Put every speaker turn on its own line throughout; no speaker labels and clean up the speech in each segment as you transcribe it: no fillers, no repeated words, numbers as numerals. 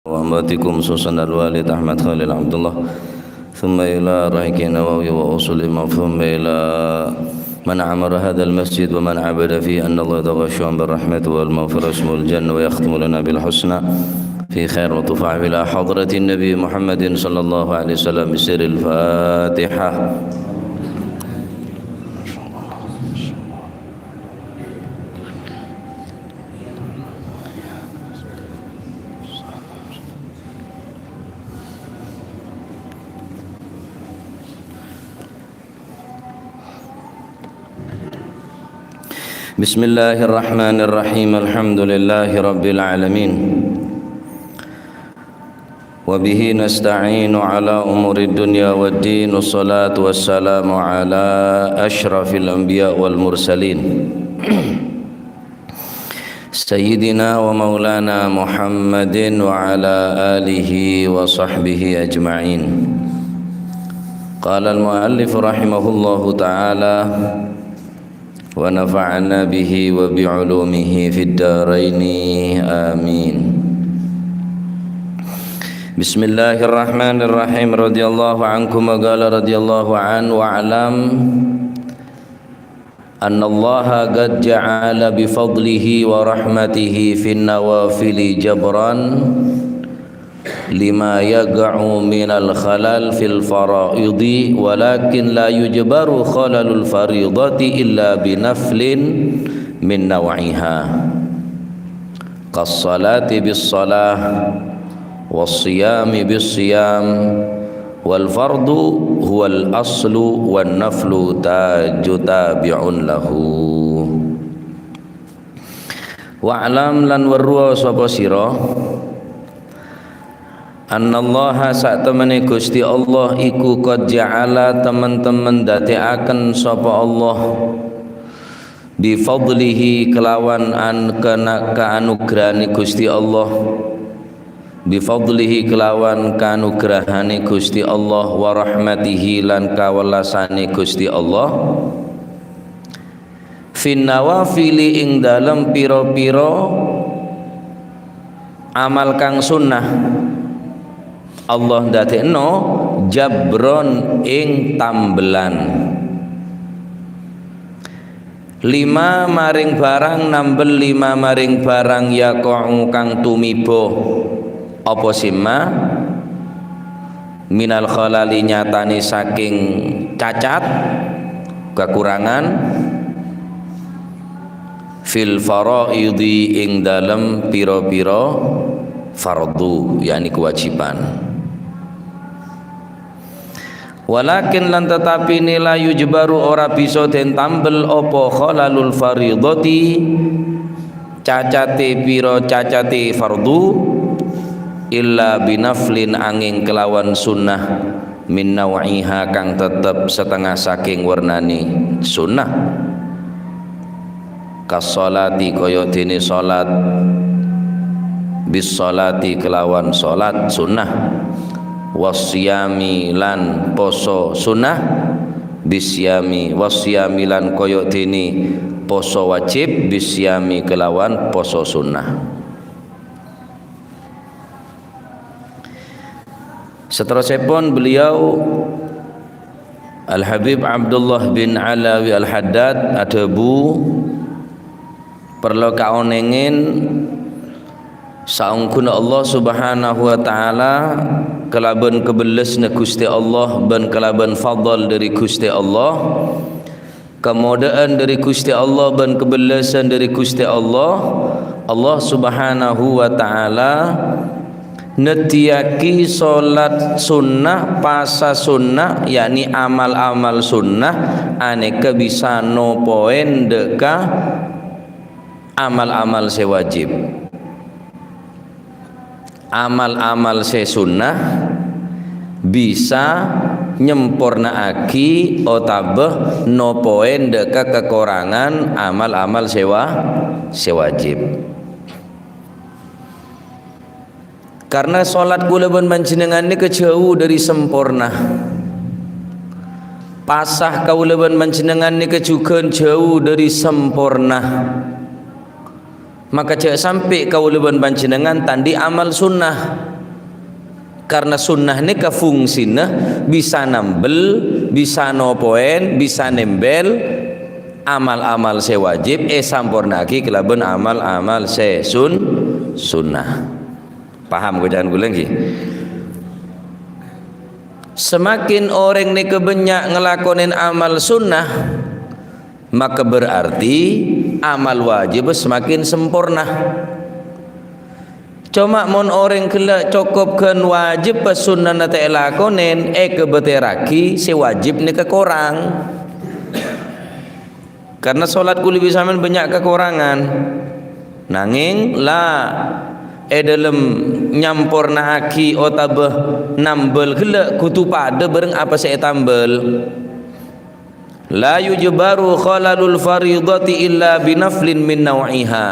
وأمواتكم سوسن الوالد أحمد خالد عبد الله ثم إلى رحيك النووي وأصول الإمام ثم إلى من عمر هذا المسجد ومن عبد فيه أن الله يتغشهم بالرحمة والمغفرة اسمه الجنة ويختم لنا بالحسنى في خير وتفع إلى حضرة النبي محمد صلى الله عليه وسلم بسر الفاتحة. Bismillahirrahmanirrahim. Alhamdulillahi rabbil alamin. Wa bihi nasta'inu ala umuri dunya waddin. Wassalatu wassalamu ala ashrafil anbiya wal mursalin Sayyidina wa maulana Muhammadin wa ala alihi wa sahbihi ajma'in. Qala al-muallif rahimahullahu ta'ala wa nafa'ana bihi wa bi'ulumihi fid dharaini amin. Bismillahirrahmanirrahim. Radhiyallahu ankum wa qala radhiyallahu an wa alam anna allaha qad ja'ala bi fadlihi wa rahmatihi fin nawafili jabran lima yaqa'u minal khalal fil faraidi walakin la yujbaru khalalul faridati illa binaflin min naw'iha qas-salati bis-salah was-siyami bis-siyam wal fardu huwal aslu wan naflu tabi'un lahu. Wa'lam lan weruh sapa sira annallaha sak temene Gusti Allah iku qad ja'ala teman-teman dadekaken sapa Allah bi fadlihi kelawan kaanugrahane Gusti Allah bi fadlihi kelawan kaanugrahane Gusti Allah wa rahmatihi lan kawelasane Gusti Allah fin nawafili ing dalem pira-pira amal kang sunnah Allah ndadekno jabron ing tambelan lima maring barang nambel lima maring barang yaqa'u kang tumiba apa sima minal khalali nyatane saking cacat kekurangan fil faraidi ing dalem pira-pira fardu yakni kewajiban. Walakin lan tetapi nila yujbaru ora bisa den tambel apa khalalul faridati cacate pira cacate fardu illa binaflin angin kelawan sunnah min naw'iha kang tetep setengah saking warnani sunnah kasolati kaya dene salat bis salati kelawan salat sunnah wasyami lan poso sunnah bisyami wasyami lan kaya dene poso wajib bisyami kelawan poso sunnah. Seterusipun beliau Al-Habib Abdullah bin Alawi Al-Haddad adabu perlu kaonengin saungkuna Allah subhanahu wa ta'ala kelaban kebelesna Gusti Allah ban kelaban fadl dari Gusti Allah kemudahan dari Gusti Allah ban kebelesan dari Gusti Allah Allah subhanahu wa ta'ala netiyaki solat sunnah pasa sunnah yakni amal-amal sunnah aneka bisa nopoen deka amal-amal sewajib amal-amal se sunnah bisa nyempurnaaki otabeh nopoen deka kekurangan amal-amal sewajib. Karena solat kula pun panjenengan ni kejauh dari sempurna. Pasah kula pun panjenengan ni kejugan jauh dari sempurna. maka cek sampai kau leban panjenengan tandi amal sunnah. Karena sunnah ni ke fungsina bisa nambel, bisa nopoen, bisa nembel amal-amal sewajib sampurnaki kelaban amal-amal sunnah. Paham kau jangan gulang ki? Semakin orang ni kebanyak ngelakonin amal sunnah, maka berarti amal wajib semakin sempurna. Cuma mon orang kela cukupkan wajib pas sunnah na tak lakonin kebeteraki si wajib ni kekurang. Karena solat kuli bisa banyak kekurangan. Nanging lah dalam nyampurna aki otabah nambel kela kutu pada bareng apa saya tambel. La yujbaru khalalul faridati illa binaflin min naw'iha.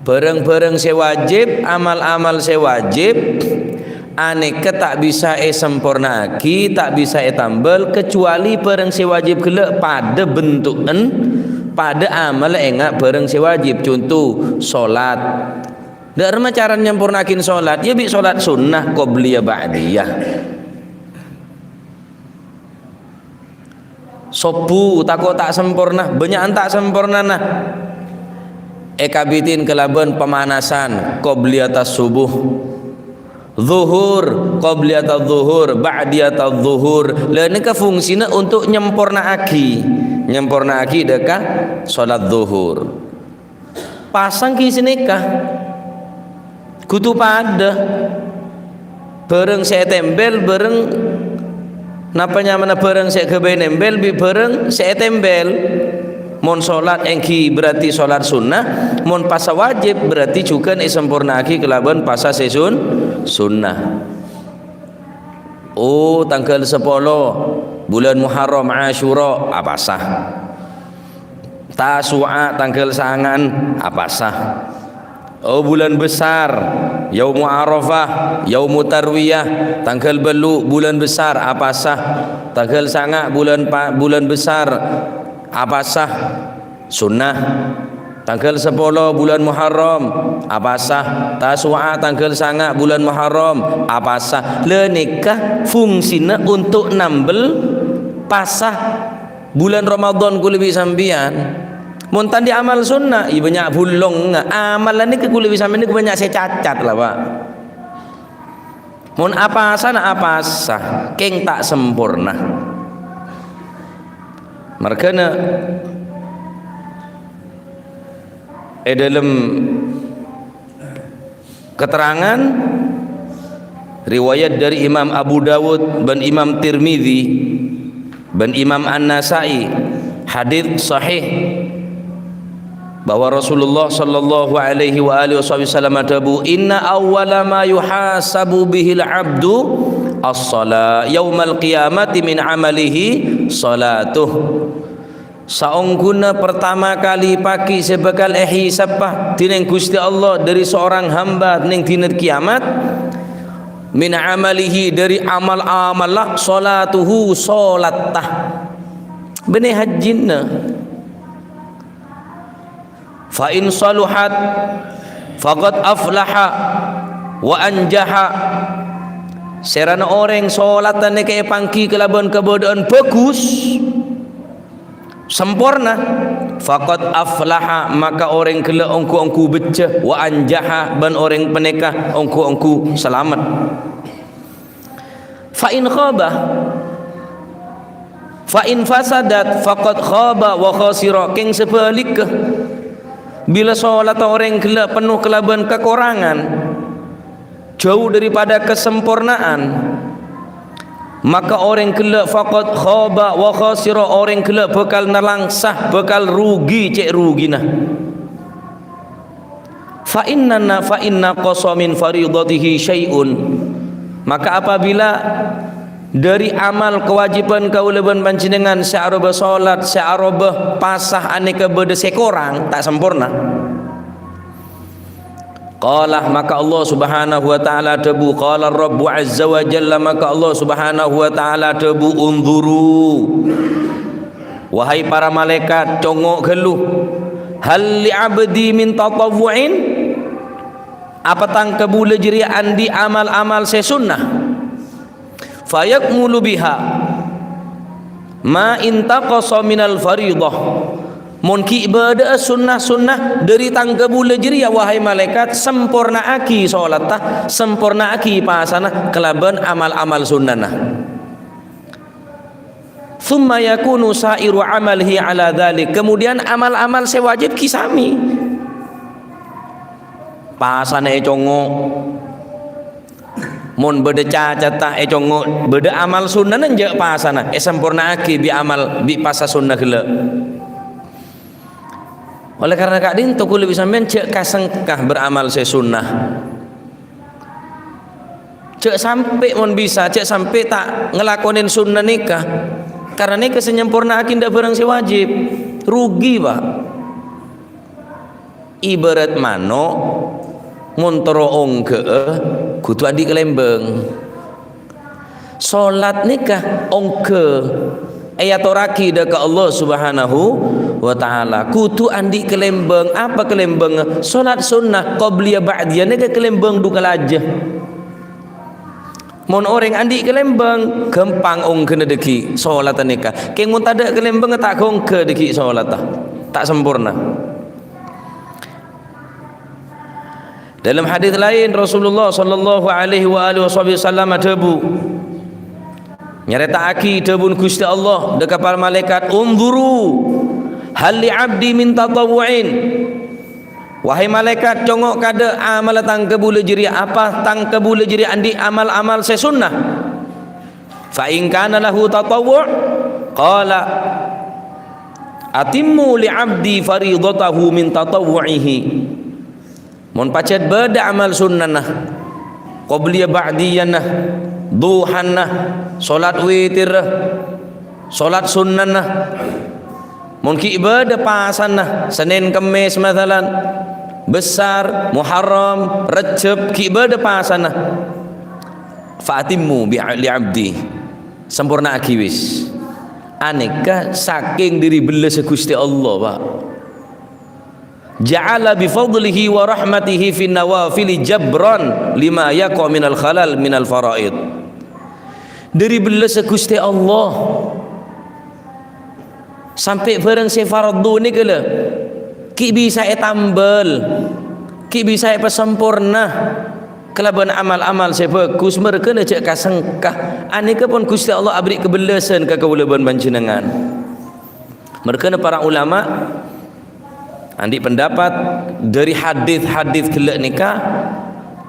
Bareng-bareng sewajib, amal-amal sewajib aneka tak bisa sempurna ki, tak bisa tambel kecuali bareng sewajib kele pada bentukan pada amal enggak bareng sewajib. Contoh solat, darma cara nyampurnakin solat ya bi solat sunnah qobliyah ba'diyah. Sopu takut tak sempurna, banyak tak sempurna nah. Kabitin kelaban pemanasan qobliyatas subuh, zuhur qobliyatas zuhur, ba'diyatas zuhur. Lah ni ka fungsina untuk nyempurna aki dekat salat zuhur. Pasang ki sinikah kutu pada bareng saya tembel bareng napanya mana bareng saya kebe nembel bi bareng saya tembel. Mon solat engki berarti solat sunnah, mon pasa wajib berarti juga sempurna aki kelaban pasa sesun sunnah. Oh tanggal 10 bulan Muharram Asyura apa sah? Tasu'a tanggal sangan apa sah? Oh bulan besar Yaumu Arafah, Yaumu Tarwiyah, tanggal belu bulan besar apa sah? Tanggal sanga bulan besar apa sah? Sunnah. Tanggal 10 bulan Muharram apa sah? Tasu'a tanggal sanga bulan Muharram apa sah? Le nikah fungsina untuk nambel pasah bulan Ramadan ku lebih sambian. Mun tandi amal sunnah i banyak bulong amalan ni ku lebih sambian ni ku banyak saya cacat lah Pak. Mun apa sah keng tak sempurna. Makanya dalam keterangan riwayat dari Imam Abu Dawud dan Imam Tirmidzi dan Imam An-Nasai hadis sahih bahwa Rasulullah sallallahu alaihi wa alihi wasallam tabu inna awwala ma yuhasabu bihil abdu as-salat yaumal qiyamati min amalihi salatuh. Saungguna pertama kali pagi sebekal hisabah tineng Gusti Allah dari seorang hamba ning dina kiamat min amalihi dari amal-amal lah salatuhu salatah benih hajjinna fa in saluhat faqad aflaha wa anjaha. Serana orang solatan ni kaya pangki kelaban kebodohan bagus sempurna, faqad aflaha maka orang kela ongku becah, wa anjaha ban orang penekah ongku selamat. Fa in khaba fa in fasadat faqad khaba wa khasira. Keng sebalik bila solat orang kela penuh kelaban kekurangan, jauh daripada kesempurnaan, maka orang kelak faqad khaba wa khasira, orang kelak bakal nelangsah, bakal rugi cek rugi nah. Fa inna qasa min faridatihi syai'un, maka apabila dari amal kewajiban kauleban panjenengan searabah salat searabah pasah aneka beda sekorang tak sempurna, qala maka Allah subhanahu wa ta'ala debu qala rabbu azza wa jalla maka Allah subhanahu wa ta'ala debu unzuru wahai para malaikat congok geluh hal li abdi min tatawwu'in, apa tang kabula jiri andi amal-amal se sunnah, fayakmulu biha ma intaqasa minal faridah, mun ki ibadah sunnah-sunnah dari tang kabula jiri ya wahai malaikat, sempurna aki salat tah, sempurna aki pasana kelaban amal-amal sunnah. Thumma yakunu sairu amalihi ala dhalik, kemudian amal-amal sewajib kisami pasana congo mun beda cacatah congo beda amal sunnah nanje pasana sempurna aki bi amal bi pasa sunnah gela. Oleh karena kadin tu kulit sampean cek kasengkah beramal sesunnah, cek sampai mun bisa, cek sampai tak ngelakonin sunnah nikah, karena nikah senyempurna akin dak barang sewajib, rugi pak. Ibarat mano mun toro ongke kudu adi kelembeng, salat nikah ongke ayatoraki deka Allah Subhanahu wa ta'ala kutu andi kelembeng, apa kelembeng salat sunnah qabliyah ba'diyah nega kelembeng dukal aja. Mon orang andi kelembeng gempang ong kena deki salat nikah, keng mun tada kelembeng tak gong ke deki salat tak sempurna. Dalam hadis lain Rasulullah sallallahu alaihi wa alihi wasallam debu nyerita aki debun Gusti Allah dekat para malaikat, unzuru hal li abdi min tatawwu'in, wahai malaikat congok kada amal tang kabule jiri, apa tang kabule jiri andi amal-amal sesunnah, fa in kana lahu tatawwu' qala atimmu li abdi faridatahu min tatawwu'ihi, mun pacet beda amal sunnah qabliyah ba'diyah duhan salat witir salat sunnah, mun ki ibadah pasan Senin Kemis masalan besar Muharram Rajab ki ibadah pasan fatimmu bi li abdi, sempurna aki wis aneka saking diri belas Gusti Allah pak, ja'ala bi fadlihi wa rahmatihi fi nawafil jabran lima yaqa minal khalal minal faraid, dari belas Gusti Allah sampai barang se fardu ni kala ki bisa tambal, ki bisa pesempurna kelaban amal-amal se bagus merkena cek kasengkah aneka pun Gusti Allah abri kebelasan ka kaulaban panjenengan. Merkena para ulama andi pendapat dari hadis-hadis kelak nikah,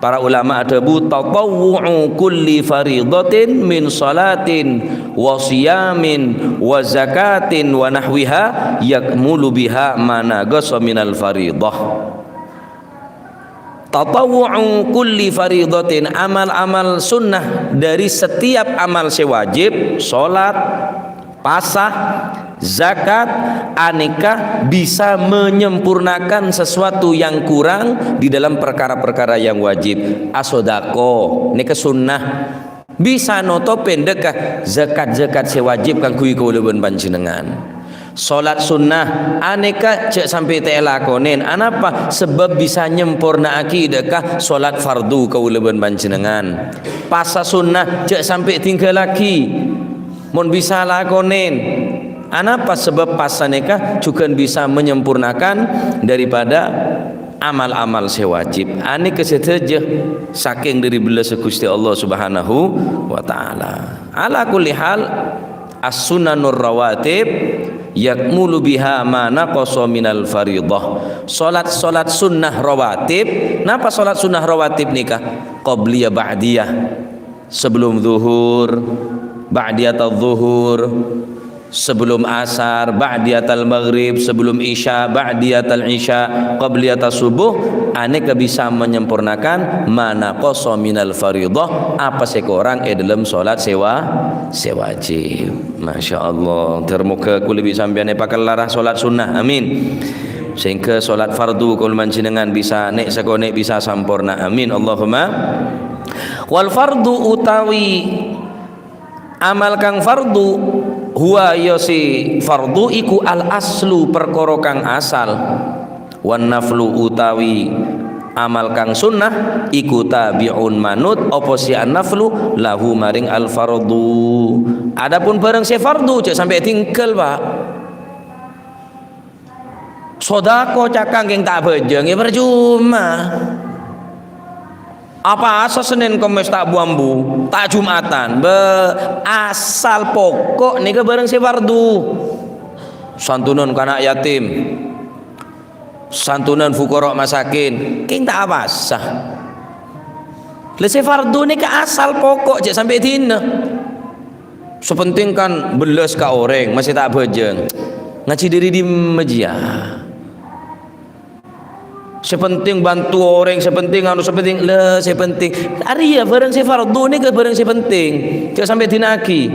para ulama ada bu tatawwu'u kulli faridatin min salatin wa siyamin wa zakatin wa nahwiha yakmulu biha managasa minal faridah. Tatawwu'u kulli faridatin, amal-amal sunnah dari setiap amal sewajib, salat, pasah, zakat, aneka bisa menyempurnakan sesuatu yang kurang di dalam perkara-perkara yang wajib. Asodako neka sunnah bisa notopen dekah zakat-zakat sewajib kang kuwi kaulaban panjenengan. Salat sunnah aneka cek sampai telakonen anapa sebab bisa nyempurna akidakah salat fardu kaulaban panjenengan. Pasah sunnah cek sampai tinggal lagi mun bisa lakonen anapa sebab pasaneka juga bisa menyempurnakan daripada amal-amal sewajib. Ani keseteje saking dari belas Gusti Allah Subhanahu wa taala. Ala kulli hal as-sunanur rawatib yakmulu biha ma naqasa minal faridah. Salat sunnah rawatib, napa salat sunnah rawatib nikah? Qabliyah ba'diyah, sebelum zuhur, ba'diyatal zuhur, sebelum asar, ba'diyatal maghrib, sebelum isya, ba'diyatal isya, qabliyatas subuh, aneka bisa menyempurnakan mana qasa minal faridah, apa sekurang dalam solat sewajib. Masya Allah, termuka kulibi sambian pakal larah solat sunnah, amin. Sehingga solat fardu kul manjenengan bisa nek sekonek bisa sampurna, amin. Allahumma. Wal fardu utawi amal kang fardu huwa yasi fardu iku al aslu perkara kang asal
wan naflu utawi amal kang sunnah iku tabi'un manut apa si an-naflu lahu maring al-fardu. Adapun barang si fardu cek sampai tinggal Pak. Sodako cakang yang tak bejeng ya percuma. Apa asa Senin Kamis tak buambu, tak Jumatan, asal pokok nika bareng si fardu. Santunan kanak yatim, santunan fuqara masakin, king tak apa sah. Lese fardu nika asal pokok je sampai dina. Sepenting kan belas ka orang masih tak bejeng. Ngaji diri di masjid. Sepenting bantu orang, sepenting sepenting le, sepenting. Ari ya barang si fardu ni ke barang si penting. Jangan sampai dinaki.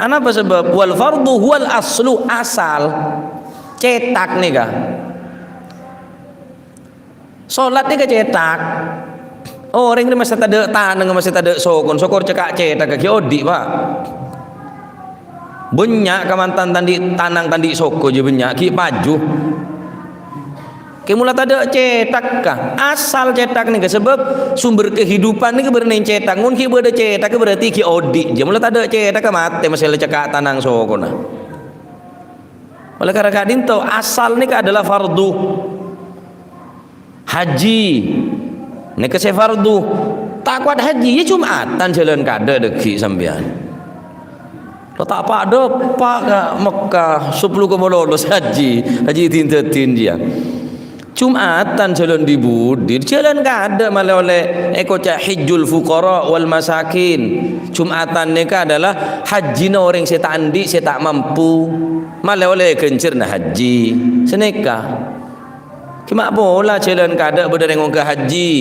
Apa sebab wal fardu huwal aslu asal. Cetak ni kah? Solat ni ke cetak. Orang ni masih tak ada tanang, masih tak ada sokon cekak cetak ke odi Pak. Banyak kamantan tandi tanang tandi soko je banyak ki maju. Kemula tak ada cetak kah? Asal cetak ni ke sebab sumber kehidupan ni ke berning cetak. Mun ki berada cetak ke berarti ki odi. Je mula tak ada cetak ke mate masih cekak tanang soko nah. Oleh karena kadin tu asal ni ke adalah fardu. Haji ni ke se fardu. Tak kuat haji ya Jumatan jalan kada deki sampean. Lo tak apa ada pak Mekah 10 ke lolos haji tintetin dia. Jumatan jalan di Budir jalan kada malah oleh cak hijjul fuqara wal masakin. Jumatan ni adalah haji na orang saya tak andi saya tak mampu malah oleh kencir na haji seneka cuma bola jalan kada berdereng ke haji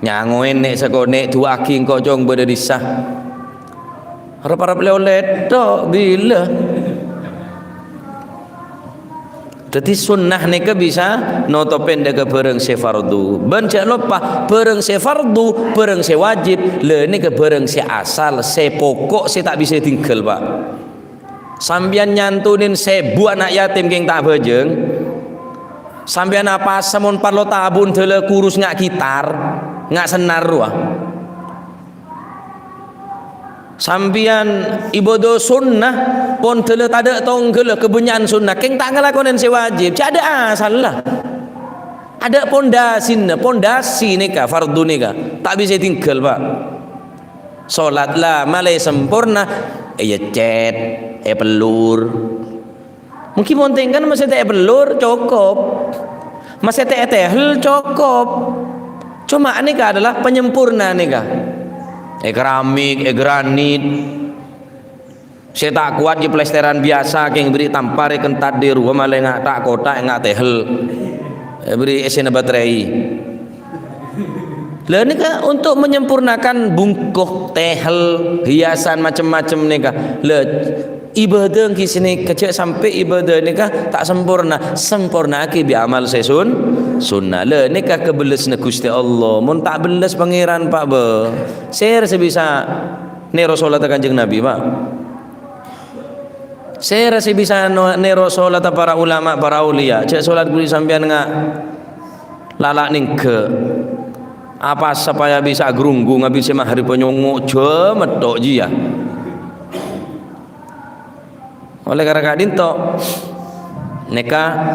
nyangoin nek sakone dua aking kok jong berdisah harap-harap oleh tok bila. Jadi sunnah ni ke bisa notopen dega bareng se fardu. Ben cak lupa bareng se fardu, bareng se wajib, le ni ke bareng se asal, se pokok se tak bisa tinggal Pak. Sambian nyantunin sebu anak yatim keng tak bejeng. Sambian apa samun parlo tabun tele kurus ngak gitar, ngak senar ruah. Sambian ibadah sunnah pun tele tada tonggel kebenyan sunnah keng tak ngelakonin si wajib cak ada asal lah ada pondasi nika fardu nika tak bisa tinggal Pak. Solat lah malai sempurna ya cet pelur mungkin penting kan masih tak pelur cukup masih tak tehel cukup cuma nika adalah penyempurna nika keramik, granit. Saya tak kuat di plesteran biasa yang beri tampar kentat di rumah malah ngak tak kotak ngak tehel. Beri esen baterai. Lah ni kan untuk menyempurnakan bungkuh tehel hiasan macam-macam ni kan. Lah ibadah ki sini kecil sampai ibadah ni kan tak sempurna ki bi amal sesun sunnah le ni kan kebeles na Gusti Allah mun tak beles pangeran Pak be share sebisa ni Rasulullah Kanjeng Nabi Pak share sebisa ni Rasulullah para ulama para aulia cek salat kuli sampean ngak lalak ning ke apa supaya bisa gerunggu ngabil sema hari penyongo je medok jia. Oleh karena kadin to neka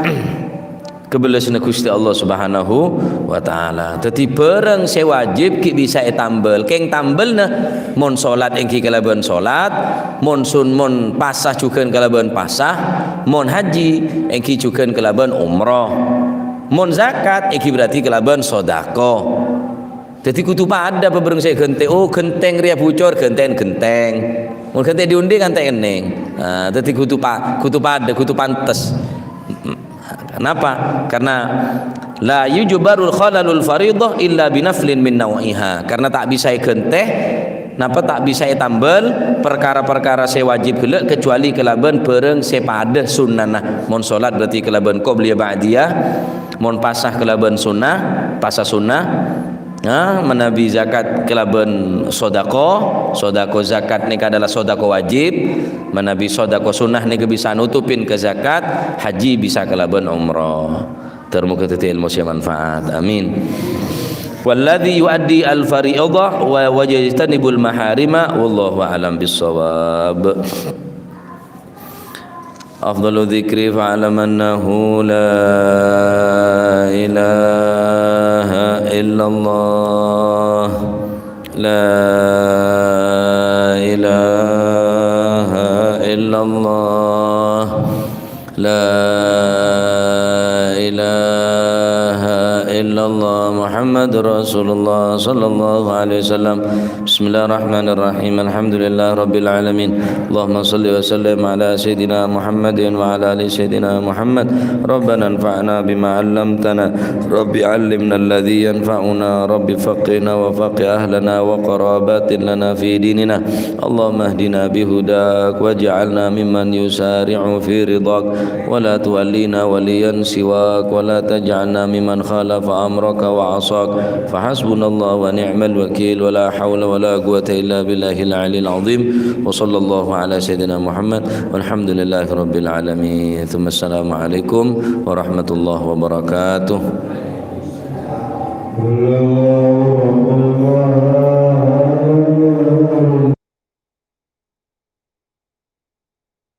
kebelas Gusti Allah Subhanahu wa taala. Dadi bareng se wajib ki bisa tambel. Keng tambelna mon salat engki kalaban salat, mon sun mon pasah jukeun kalaban pasah, mon haji engki jukeun kalaban umrah. Mon zakat engki berarti kalaban sedekah. Dadi kudu pada bebereng se genteng. Oh genteng ria bucor genteng. Mun genteng diundi ganteng eneng. Nah, dadi kudu pada kudu pantes. Kenapa? Karena la yujbarul khalalul faridah illa binaflin min nawiha. Karena tak bisa genteh, napa tak bisa tambel perkara-perkara se wajib gelek kecuali kelaban bareng se pada sunnah. Mon salat berarti kelaban qobliyah ba'diyah, mon pasah kelaban sunnah, pasah sunnah. Menabi zakat kelaban sodako zakat ni adalah sodako wajib, menabi sodako sunnah ni bisa nutupin ke zakat, haji bisa kelaban umrah.
termuka titik ilmu yang manfaat. Amin. Walladzi yuaddi al-fariidah wa wajtanibul maharima wallahu a'lam bissawab. Afdalu dzikri fa'lam annahu la ilaha illallah la ilaha illallah la ilaha illallah Muhammadur Rasulullah sallallahu alaihi wasallam. Bismillahirrahmanirrahim. Alhamdulillah rabbil alamin. Allahumma shalli wa sallim ala sayidina Muhammadin wa ala ali sayidina Muhammad. Rabbana anfa'na bima 'allamtana. Rabbi 'allimna alladhi yanfa'una. Rabbi faqihna wa faqih ahlana wa qarabatin lana fi dinina. Allahumma ihdina bihudak waj'alna mimman yusari'u fi ridak wa la tuwallina waliyan siwak wa la taj'alna mimman khalafa amraka wa asak. Fahasbunallahu wa ni'mal wakil wa la hawla wa la quwwata illa billahil 'aliyyil 'azim. Wa sallallahu ala sayyidina Muhammad walhamdulillahi rabbil alamin. Tsumma assalamu alaikum warahmatullahi wabarakatuh.